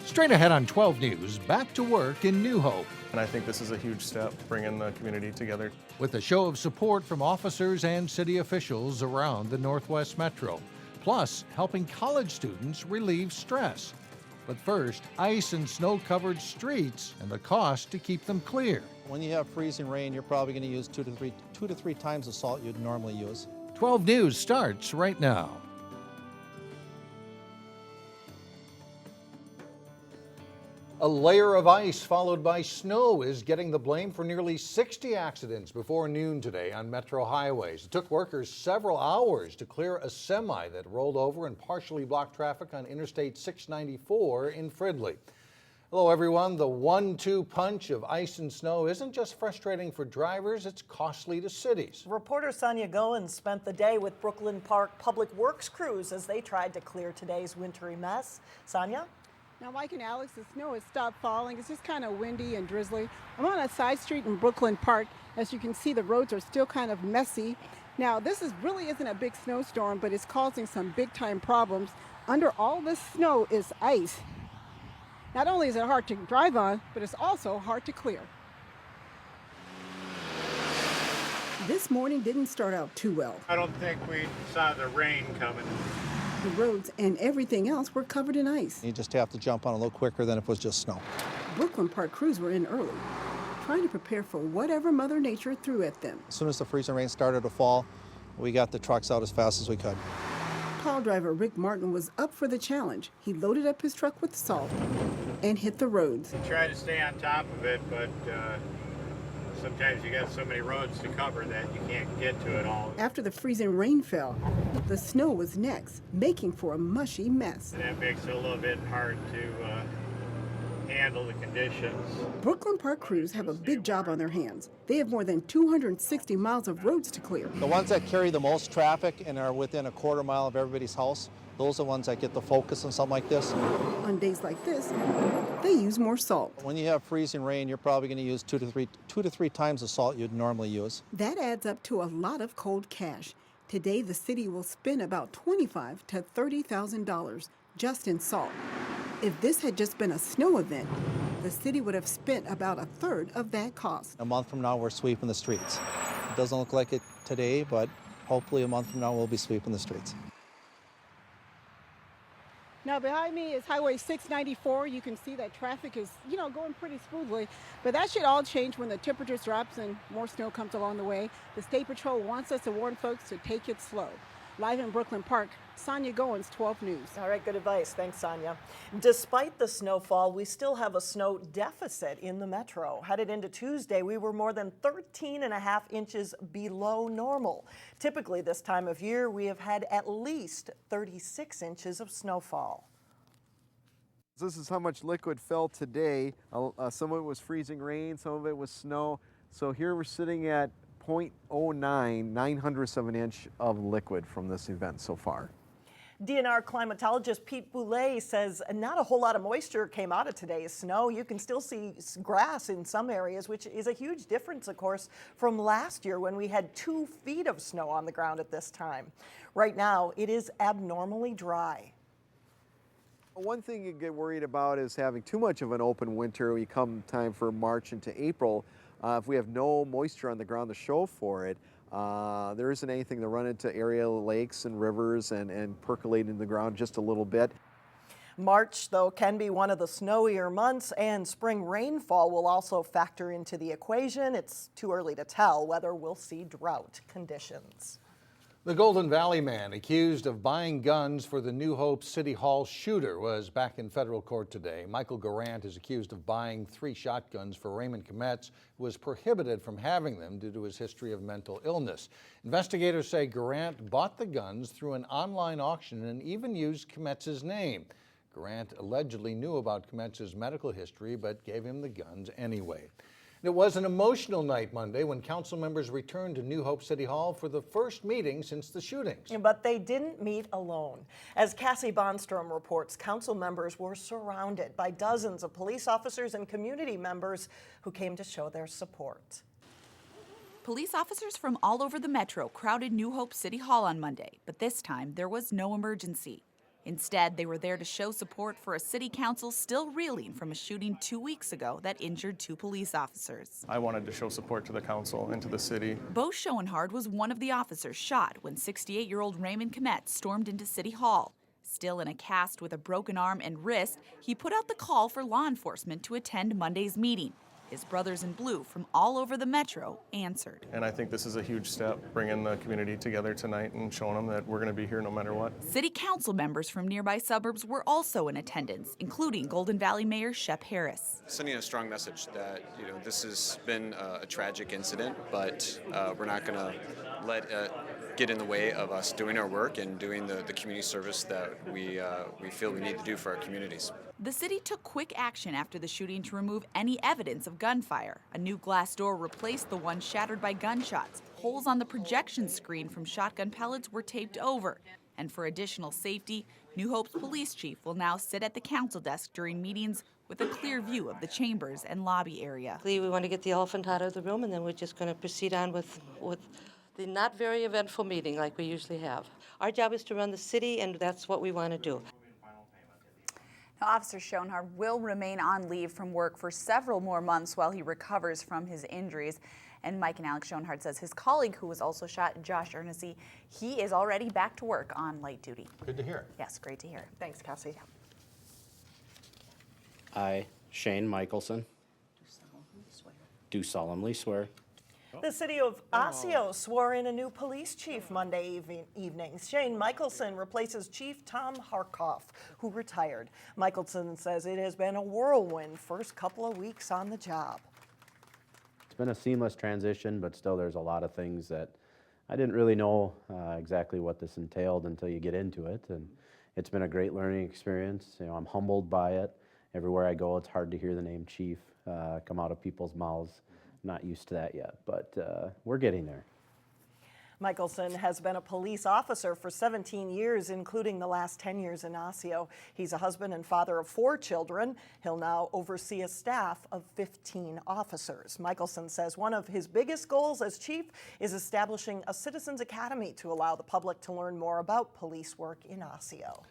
Straight ahead on 12 News, back to work in New Hope. And I think this is a huge step, bringing the community together. With a show of support from officers and city officials around the Northwest Metro, plus helping college students relieve stress. But first, ice and snow-covered streets and the cost to keep them clear. When you have freezing rain, you're probably going to use two to three times the salt you'd normally use. 12 News starts right now. A layer of ice followed by snow is getting the blame for nearly 60 accidents before noon today on metro highways. It took workers several hours to clear a semi that rolled over and partially blocked traffic on Interstate 694 in Fridley. Hello everyone. The 1-2 punch of ice and snow isn't just frustrating for drivers, it's costly to cities. Reporter Sonia Goins spent the day with Brooklyn Park Public Works crews as they tried to clear today's wintry mess. Sonia? Now, Mike and Alex, the snow has stopped falling. It's just kind of windy and drizzly. I'm on a side street in Brooklyn Park. As you can see, the roads are still kind of messy. Now, this really isn't a big snowstorm, but it's causing some big-time problems. Under all this snow is ice. Not only is it hard to drive on, but it's also hard to clear. This morning didn't start out too well. I don't think we saw the rain coming. The roads and everything else were covered in ice. You just have to jump on a little quicker than if it was just snow. Brooklyn Park crews were in early, trying to prepare for whatever Mother Nature threw at them. As soon as the freezing rain started to fall, we got the trucks out as fast as we could. Plow driver Rick Martin was up for the challenge. He loaded up his truck with salt and hit the roads. We try to stay on top of it, but sometimes you got so many roads to cover that you can't get to it all. After the freezing rain fell, the snow was next, making for a mushy mess. And that makes it a little bit hard to handle the conditions. Brooklyn Park crews have a big job on their hands. They have more than 260 miles of roads to clear. The ones that carry the most traffic and are within a quarter mile of everybody's house, those are the ones that get the focus on something like this. On days like this, they use more salt. When you have freezing rain, you're probably going to use two to three times the salt you'd normally use. That adds up to a lot of cold cash. Today, the city will spend about $25,000 to $30,000 just in salt. If this had just been a snow event, the city would have spent about a third of that cost. A month from now, we're sweeping the streets. It doesn't look like it today, but hopefully a month from now, we'll be sweeping the streets. Now behind me is Highway 694. You can see that traffic is, going pretty smoothly, but that should all change when the temperature drops and more snow comes along the way. The State Patrol wants us to warn folks to take it slow. Live in Brooklyn Park, Sonia Goins, 12 News. All right, good advice. Thanks, Sonia. Despite the snowfall, we still have a snow deficit in the metro. Headed into Tuesday, we were more than 13.5 inches below normal. Typically this time of year, we have had at least 36 inches of snowfall. This is how much liquid fell today. Some of it was freezing rain, some of it was snow. So here we're sitting at 0.09, 900ths of an inch of liquid from this event so far. DNR climatologist Pete Boulay says not a whole lot of moisture came out of today's snow. You can still see grass in some areas, which is a huge difference, of course, from last year when we had 2 feet of snow on the ground at this time. Right now, it is abnormally dry. One thing you get worried about is having too much of an open winter. We come time for March into April. If we have no moisture on the ground to show for it, there isn't anything to run into area lakes and rivers and percolate in the ground just a little bit. March, though, can be one of the snowier months, and spring rainfall will also factor into the equation. It's too early to tell whether we'll see drought conditions. The Golden Valley man accused of buying guns for the New Hope City Hall shooter was back in federal court today. Michael Garant is accused of buying 3 shotguns for Raymond Kometz, who was prohibited from having them due to his history of mental illness. Investigators say Garant bought the guns through an online auction and even used Kometz's name. Garant allegedly knew about Kometz's medical history but gave him the guns anyway. It was an emotional night Monday when council members returned to New Hope City Hall for the first meeting since the shootings. But they didn't meet alone. As Cassie Bonstrom reports, council members were surrounded by dozens of police officers and community members who came to show their support. Police officers from all over the metro crowded New Hope City Hall on Monday, but this time there was no emergency. Instead, they were there to show support for a city council still reeling from a shooting 2 weeks ago that injured 2 police officers. I wanted to show support to the council and to the city. Bo Schoenhard was one of the officers shot when 68-year-old Raymond Kmet stormed into City Hall. Still in a cast with a broken arm and wrist, he put out the call for law enforcement to attend Monday's meeting. His brothers in blue from all over the metro answered. And I think this is a huge step, bringing the community together tonight and showing them that we're going to be here no matter what. City council members from nearby suburbs were also in attendance, including Golden Valley Mayor Shep Harris. Sending a strong message that, this has been a tragic incident, but we're not going to let it get in the way of us doing our work and doing the community service that we feel we need to do for our communities. The city took quick action after the shooting to remove any evidence of gunfire. A new glass door replaced the one shattered by gunshots. Holes on the projection screen from shotgun pellets were taped over. And for additional safety, New Hope's police chief will now sit at the council desk during meetings with a clear view of the chambers and lobby area. We want to get the elephant out of the room, and then we're just going to proceed on with the not very eventful meeting like we usually have. Our job is to run the city, and that's what we want to do. Now, Officer Schoenhard will remain on leave from work for several more months while he recovers from his injuries. And Mike and Alex Schoenhard says his colleague who was also shot, Josh Ernest, he is already back to work on light duty. Good to hear. Yes, great to hear. Thanks, Cassie. I, Shane Michelson, do solemnly swear. The city of Osseo swore in a new police chief Monday evening. Shane Michelson replaces Chief Tom Harkoff, who retired. Michelson says it has been a whirlwind first couple of weeks on the job. It's been a seamless transition, but still there's a lot of things that I didn't really know exactly what this entailed until you get into it. And it's been a great learning experience. I'm humbled by it. Everywhere I go, it's hard to hear the name chief come out of people's mouths. Not used to that yet, but we're getting there. Michelson has been a police officer for 17 years, including the last 10 years in Osseo. He's a husband and father of 4 children. He'll now oversee a staff of 15 officers. Michelson says one of his biggest goals as chief is establishing a citizens academy to allow the public to learn more about police work in Osseo.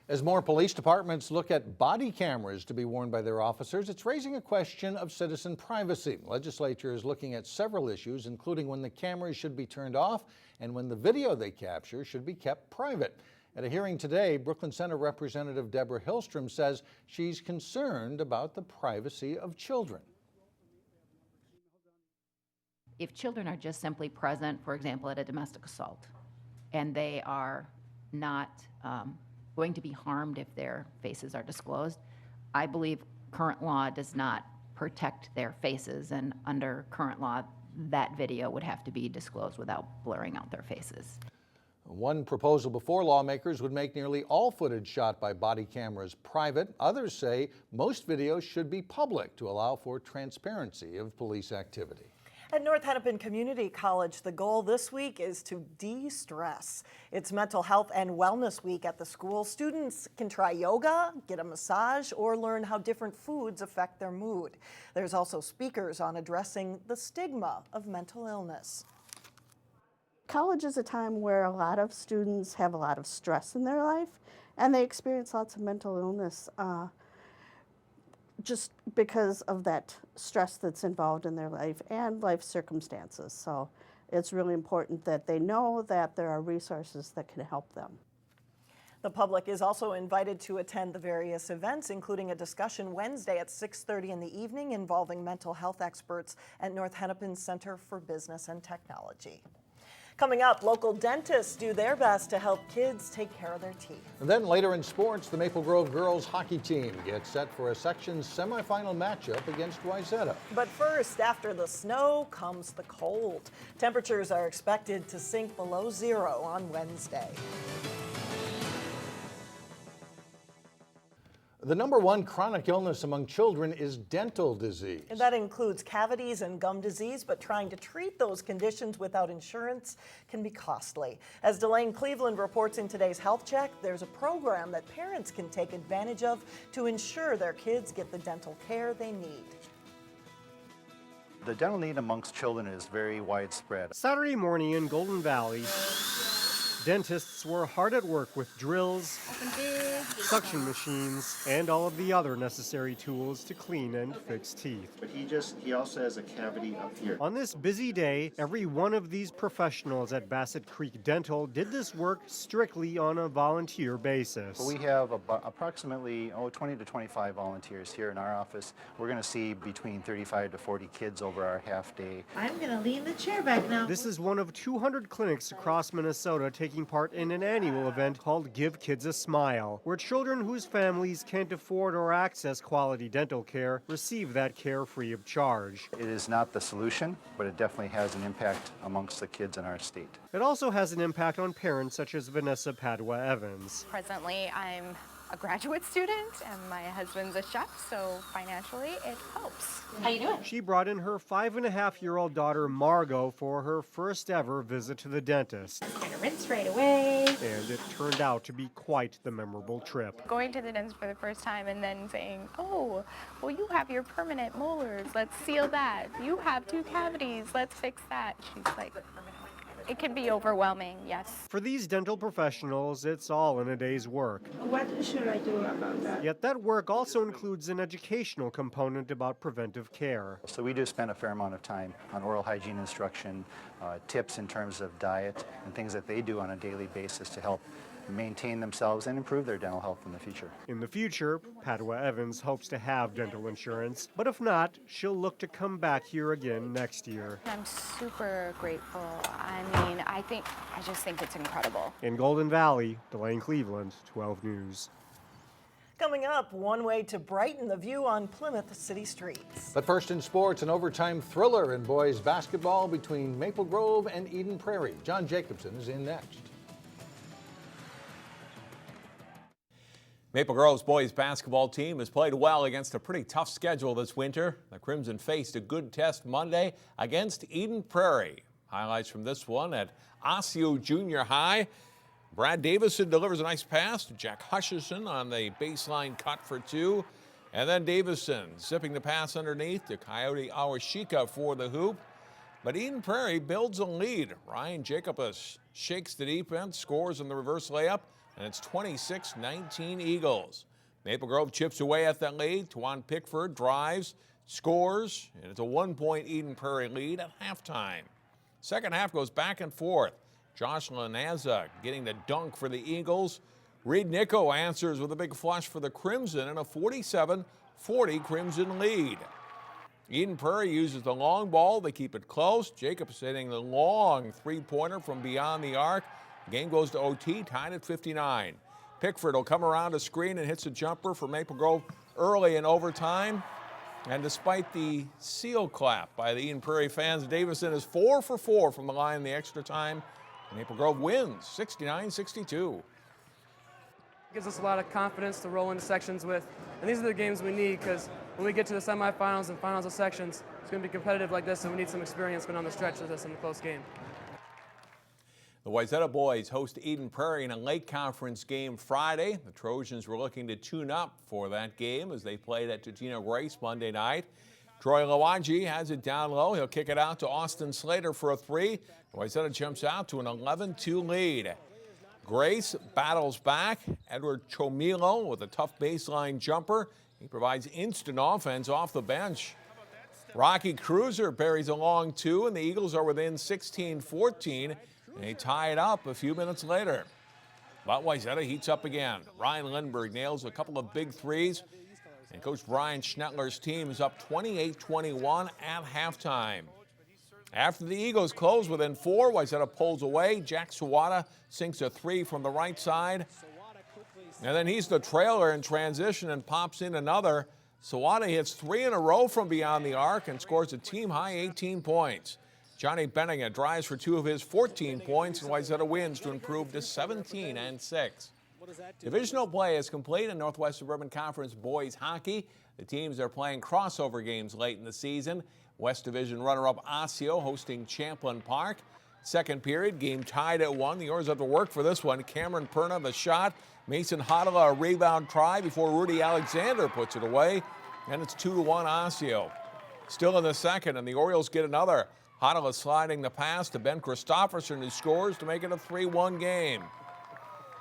As more police departments look at body cameras to be worn by their officers, it's raising a question of citizen privacy. The legislature is looking at several issues, including when the cameras should be turned off and when the video they capture should be kept private. At a hearing today, Brooklyn Center Representative Deborah Hillstrom says she's concerned about the privacy of children. If children are just simply present, for example, at a domestic assault, and they are not going to be harmed if their faces are disclosed, I believe current law does not protect their faces, and under current law, that video would have to be disclosed without blurring out their faces. One proposal before lawmakers would make nearly all footage shot by body cameras private. Others say most videos should be public to allow for transparency of police activity. At North Hennepin Community College, the goal this week is to de-stress. It's Mental Health and Wellness Week at the school. Students can try yoga, get a massage, or learn how different foods affect their mood. There's also speakers on addressing the stigma of mental illness. College is a time where a lot of students have a lot of stress in their life, and they experience lots of mental illness just because of that stress that's involved in their life and life circumstances. So it's really important that they know that there are resources that can help them. The public is also invited to attend the various events, including a discussion Wednesday at 6:30 in the evening involving mental health experts at North Hennepin Center for Business and Technology. Coming up, local dentists do their best to help kids take care of their teeth. And then later in sports, the Maple Grove girls hockey team gets set for a section semifinal matchup against Wayzata. But first, after the snow comes the cold. Temperatures are expected to sink below 0 on Wednesday. The #1 chronic illness among children is dental disease. And that includes cavities and gum disease, but trying to treat those conditions without insurance can be costly. As Delane Cleveland reports in today's Health Check, there's a program that parents can take advantage of to ensure their kids get the dental care they need. The dental need amongst children is very widespread. Saturday morning in Golden Valley, dentists were hard at work with drills, suction machines, and all of the other necessary tools to clean and fix teeth. But he also has a cavity up here. On this busy day, every one of these professionals at Bassett Creek Dental did this work strictly on a volunteer basis. We have approximately 20 to 25 volunteers here in our office. We're going to see between 35 to 40 kids over our half day. I'm going to lean the chair back now. This is one of 200 clinics across Minnesota taking part in an annual event called Give Kids a Smile, where children whose families can't afford or access quality dental care receive that care free of charge. It is not the solution, but it definitely has an impact amongst the kids in our state. It also has an impact on parents such as Vanessa Padua Evans. Presently, I'm a graduate student and my husband's a chef, so financially it helps. How you doing? She brought in her 5.5-year-old daughter Margot for her first ever visit to the dentist. Kind of rinse right away. And it turned out to be quite the memorable trip. Going to the dentist for the first time and then saying, oh, well, you have your permanent molars, let's seal that. You have 2 cavities, let's fix that. She's like, it can be overwhelming, yes. For these dental professionals, it's all in a day's work. What should I do about that? Yet that work also includes an educational component about preventive care. So we do spend a fair amount of time on oral hygiene instruction, tips in terms of diet, and things that they do on a daily basis to help maintain themselves and improve their dental health in the future. In the future, Padua Evans hopes to have dental insurance, but if not, she'll look to come back here again next year. I'm super grateful. I just think it's incredible. In Golden Valley, Delane Cleveland, 12 News. Coming up, one way to brighten the view on Plymouth city streets. But first in sports, an overtime thriller in boys basketball between Maple Grove and Eden Prairie. John Jacobson is in next. Maple Grove's boys basketball team has played well against a pretty tough schedule this winter. The Crimson faced a good test Monday against Eden Prairie. Highlights from this one at Osseo Junior High. Brad Davison delivers a nice pass to Jack Hutchison on the baseline cut for 2. And then Davison zipping the pass underneath to Coyote Awashika for the hoop. But Eden Prairie builds a lead. Ryan Jacobus shakes the deep end, scores on the reverse layup, and it's 26-19 Eagles. Maple Grove chips away at that lead. Tuan Pickford drives, scores, and it's a 1-point Eden Prairie lead at halftime. Second half goes back and forth. Josh Lanazza getting the dunk for the Eagles. Reed Nico answers with a big flush for the Crimson and a 47-40 Crimson lead. Eden Prairie uses the long ball. They keep it close. Jacobs hitting the long three-pointer from beyond the arc. Game goes to OT, tied at 59. Pickford will come around a screen and hits a jumper for Maple Grove early in overtime. And despite the seal clap by the Eden Prairie fans, Davison is 4 for 4 from the line in the extra time. Maple Grove wins 69-62. Gives us a lot of confidence to roll into sections with. And these are the games we need, because when we get to the semifinals and finals of sections, it's going to be competitive like this, and we need some experience going on the stretch of this in a close game. The Wayzata boys host Eden Prairie in a late conference game Friday. The Trojans were looking to tune up for that game as they played at Totino-Grace Monday night. Troy Lawanji has it down low. He'll kick it out to Austin Slater for a 3. Wayzata jumps out to an 11-2 lead. Grace battles back. Edward Chomilo with a tough baseline jumper. He provides instant offense off the bench. Rocky Cruiser buries a long 2, and the Eagles are within 16-14. And they tie it up a few minutes later. But Wayzata heats up again. Ryan Lindbergh nails a couple of big threes. And Coach Brian Schnettler's team is up 28-21 at halftime. After the Eagles close within 4, Wayzata pulls away. Jack Sawada sinks a 3 from the right side. And then he's the trailer in transition and pops in another. Sawada hits 3 in a row from beyond the arc and scores a team-high 18 points. Johnny Benninga drives for 2 of his 14 points, and Wayzata wins to improve to 17-6. Divisional play is complete in Northwest Suburban Conference boys hockey. The teams are playing crossover games late in the season. West Division runner-up Osseo hosting Champlin Park. Second period, game tied at 1. The Oilers have to work for this one. Cameron Perna the shot. Mason Hodala a rebound try before Rudy Alexander puts it away. And it's 2-1 Osseo. Still in the second, and the Orioles get another. Honnola sliding the pass to Ben Christopherson, who scores to make it a 3-1 game.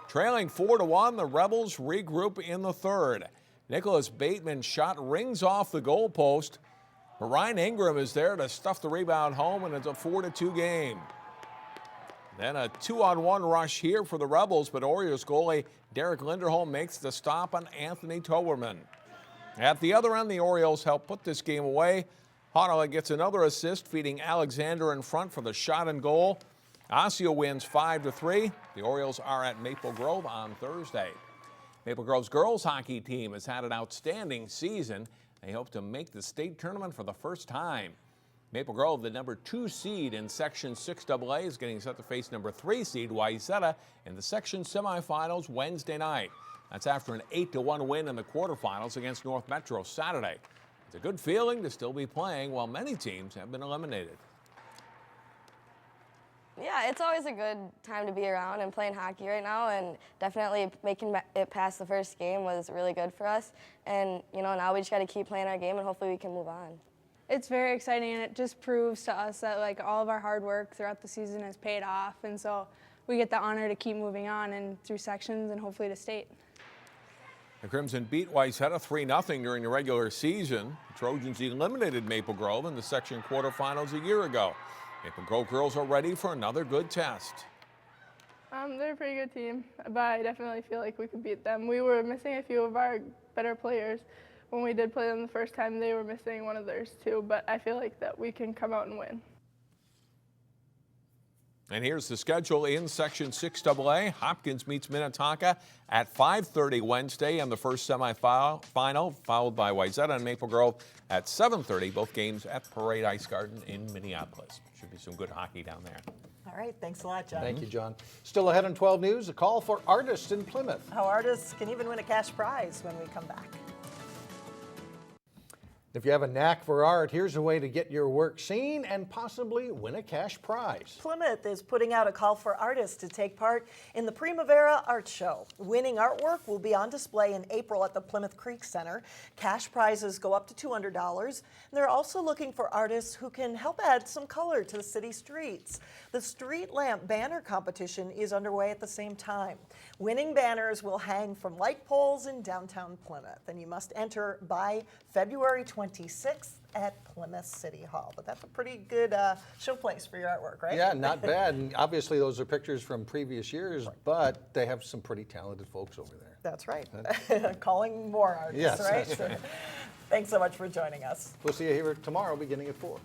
Trailing 4-1, the Rebels regroup in the third. Nicholas Bateman's shot rings off the goalpost, but Ryan Ingram is there to stuff the rebound home, and it's a 4-2 game. Then a 2-on-1 rush here for the Rebels, but Orioles goalie Derek Linderholm makes the stop on Anthony Toberman. At the other end, the Orioles help put this game away. Honnola gets another assist, feeding Alexander in front for the shot and goal. Osseo wins 5-3. The Orioles are at Maple Grove on Thursday. Maple Grove's girls hockey team has had an outstanding season. They hope to make the state tournament for the first time. Maple Grove, the number 2 seed in Section 6AA, is getting set to face number 3 seed Wayzata in the section semifinals Wednesday night. That's after an 8-1 win in the quarterfinals against North Metro Saturday. It's a good feeling to still be playing while many teams have been eliminated. Yeah, it's always a good time to be around and playing hockey right now, and definitely making it past the first game was really good for us. And, you know, now we just got to keep playing our game and hopefully we can move on. It's very exciting, and it just proves to us that like all of our hard work throughout the season has paid off, and so we get the honor to keep moving on and through sections and hopefully to state. The Crimson beat Wayzata 3-0 during the regular season. The Trojans eliminated Maple Grove in the section quarterfinals a year ago. Maple Grove girls are ready for another good test. They're a pretty good team, but I definitely feel like we could beat them. We were missing a few of our better players. When we did play them the first time, they were missing one of theirs too, but I feel like that we can come out and win. And here's the schedule in Section 6AA. Hopkins meets Minnetonka at 5:30 Wednesday in the first semifinal, followed by Wayzata and Maple Grove at 7:30, both games at Parade Ice Garden in Minneapolis. Should be some good hockey down there. All right, thanks a lot, John. Thank you, John. Still ahead on 12 News, a call for artists in Plymouth. How artists can even win a cash prize when we come back. If you have a knack for art, here's a way to get your work seen and possibly win a cash prize. Plymouth is putting out a call for artists to take part in the Primavera Art Show. Winning artwork will be on display in April at the Plymouth Creek Center. Cash prizes go up to $200. And they're also looking for artists who can help add some color to the city streets. The Street Lamp Banner Competition is underway at the same time. Winning banners will hang from light poles in downtown Plymouth, and you must enter by February 26th at Plymouth City Hall. But that's a pretty good showplace for your artwork, right? Yeah, not bad. And obviously, those are pictures from previous years, but they have some pretty talented folks over there. That's right. Calling more artists, Yes, right? that's right. Thanks so much for joining us. We'll see you here tomorrow beginning at 4.